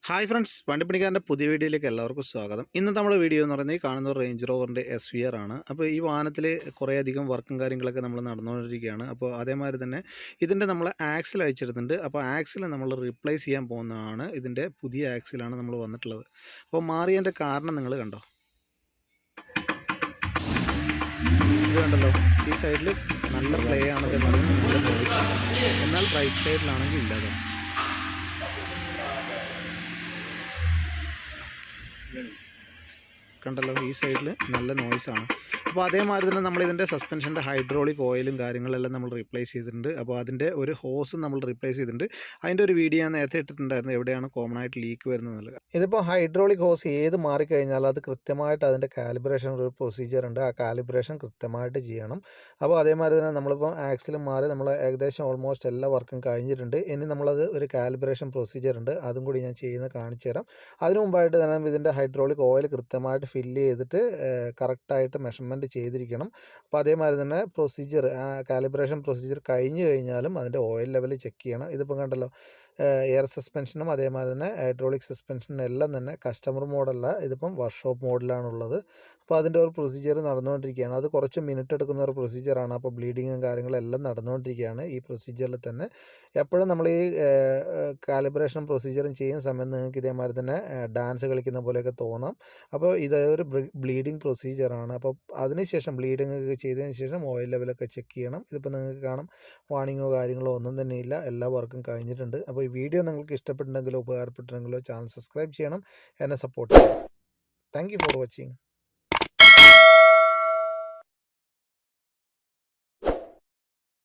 Hi friends, വണ്ടിപ്പണിക്കാരൻ്റെ പുതിയ വീഡിയോയിലേക്ക് എല്ലാവർക്കും സ്വാഗതം. ഇന്നത്തെ നമ്മുടെ വീഡിയോ എന്ന് പറയുന്നത് ഈ കാണുന്ന റേഞ്ച് റോവറിൻ്റെ SVR ആണ്. അപ്പോൾ ഈ വാഹനത്തിൽ കുറേയധികം വർക്കും കാര്യങ്ങളൊക്കെ നമ്മൾ നടന്നുകൊണ്ടിരിക്കുകയാണ്. അപ്പോൾ അതേമാതിരി തന്നെ ഇതിൻ്റെ നമ്മൾ ആക്സിൽ അയച്ചെടുത്തിട്ടുണ്ട്. അപ്പോൾ ആക്സിൽ നമ്മൾ റീപ്ലേസ് ചെയ്യാൻ പോകുന്നതാണ്. ഇതിൻ്റെ പുതിയ ആക്സിലാണ് നമ്മൾ വന്നിട്ടുള്ളത്. അപ്പോൾ മാറിയതിൻ്റെ കാരണം നിങ്ങൾ കണ്ടോ, ഇത് കണ്ടല്ലോ, ഈ സൈഡിൽ നല്ല പ്ലേ ആണെങ്കിൽ നല്ല നോയിസ് ആണ്, എന്നാൽ റൈറ്റ് സൈഡിലാണെങ്കിൽ ഇല്ലാതെ. കണ്ടല്ലോ, ഈ സൈഡിൽ നല്ല നോയ്സാണ്. അപ്പോൾ അതേമാതിരി തന്നെ നമ്മളിതിൻ്റെ സസ്പെൻഷൻ്റെ ഹൈഡ്രോളിക് ഓയിലും കാര്യങ്ങളെല്ലാം നമ്മൾ റീപ്ലേസ് ചെയ്തിട്ടുണ്ട്. അപ്പോൾ അതിൻ്റെ ഒരു ഹോസും നമ്മൾ റീപ്ലേസ് ചെയ്തിട്ടുണ്ട്. അതിൻ്റെ ഒരു വീഡിയോ ഞാൻ നേരത്തെ ഇട്ടിട്ടുണ്ടായിരുന്നു, എവിടെയാണ് കോമൺ ആയിട്ട് ലീക്ക് വരുന്നത്. ഇതിപ്പോൾ ഹൈഡ്രോളിക് ഹോസ് ഏത് മാറിക്കഴിഞ്ഞാൽ അത് കൃത്യമായിട്ട് അതിൻ്റെ കാലിബ്രേഷൻ ഒരു പ്രൊസീജിയർ ഉണ്ട്. ആ കാലിബ്രേഷൻ കൃത്യമായിട്ട് ചെയ്യണം. അപ്പോൾ അതേമാതിരി തന്നെ നമ്മളിപ്പോൾ ആക്സിലും മാറി നമ്മൾ ഏകദേശം ഓൾമോസ്റ്റ് എല്ലാ വർക്കും കഴിഞ്ഞിട്ടുണ്ട്. ഇനി നമ്മളത് ഒരു കാലിബ്രേഷൻ പ്രൊസീജിയർ ഉണ്ട്, അതും കൂടി ഞാൻ ചെയ്യുന്നത് കാണിച്ചു തരാം. അതിനു മുമ്പായിട്ട് തന്നെ ഇതിൻ്റെ ഹൈഡ്രോളിക് ഓയിൽ കൃത്യമായിട്ട് ഫില്ല് ചെയ്തിട്ട് കറക്റ്റായിട്ട് മെഷർമെൻറ്റ് ചെയ്തിരിക്കണം. അപ്പോൾ അതേമാതിരി തന്നെ പ്രൊസീജിയർ, കാലിബ്രേഷൻ പ്രൊസീജിയർ കഴിഞ്ഞ് കഴിഞ്ഞാലും അതിൻ്റെ ഓയിൽ ലെവൽ ചെക്ക് ചെയ്യണം. ഇതിപ്പോൾ കണ്ടല്ലോ, എയർ സസ്പെൻഷനും അതേമാതിരി തന്നെ ഹൈഡ്രോളിക് സസ്പെൻഷനും എല്ലാം തന്നെ കസ്റ്റമർ മോഡല്ല, ഇതിപ്പം വർക്ക്ഷോപ്പ് മോഡലാണുള്ളത്. അപ്പോൾ അതിൻ്റെ ഒരു പ്രൊസീജിയർ നടന്നുകൊണ്ടിരിക്കുകയാണ്. അത് കുറച്ച് മിനിറ്റ് എടുക്കുന്ന ഒരു പ്രൊസീജിയറാണ്. അപ്പോൾ ബ്ലീഡിങ്ങും കാര്യങ്ങളെല്ലാം നടന്നുകൊണ്ടിരിക്കുകയാണ് ഈ പ്രൊസീജിയറിൽ തന്നെ. എപ്പോഴും നമ്മൾ ഈ കാലിബ്രേഷൻ പ്രൊസീജിയറും ചെയ്യുന്ന സമയത്ത് നിങ്ങൾക്ക് ഇതേമാതിരി തന്നെ ഡാൻസ് കളിക്കുന്ന പോലെയൊക്കെ തോന്നാം. അപ്പോൾ ഇതൊരു ബ്ലീഡിങ് പ്രൊസീജിയറാണ്. അപ്പോൾ അതിനുശേഷം ബ്ലീഡിങ് ഒക്കെ ചെയ്തതിന് ശേഷം ഓയിൽ ലെവലൊക്കെ ചെക്ക് ചെയ്യണം. ഇതിപ്പോൾ നിങ്ങൾക്ക് കാണാം, വാണിങ്ങോ കാര്യങ്ങളോ ഒന്നും തന്നെ ഇല്ല, എല്ലാ വർക്കും കഴിഞ്ഞിട്ടുണ്ട്. അപ്പോൾ ഈ വീഡിയോ നിങ്ങൾക്ക് ഇഷ്ടപ്പെട്ടിട്ടുണ്ടെങ്കിലോ ഉപകാരപ്പെട്ടിട്ടുണ്ടെങ്കിലോ ചാനൽ സബ്സ്ക്രൈബ് ചെയ്യണം, എന്നെ സപ്പോർട്ട് ചെയ്യണം. Thank you for watching.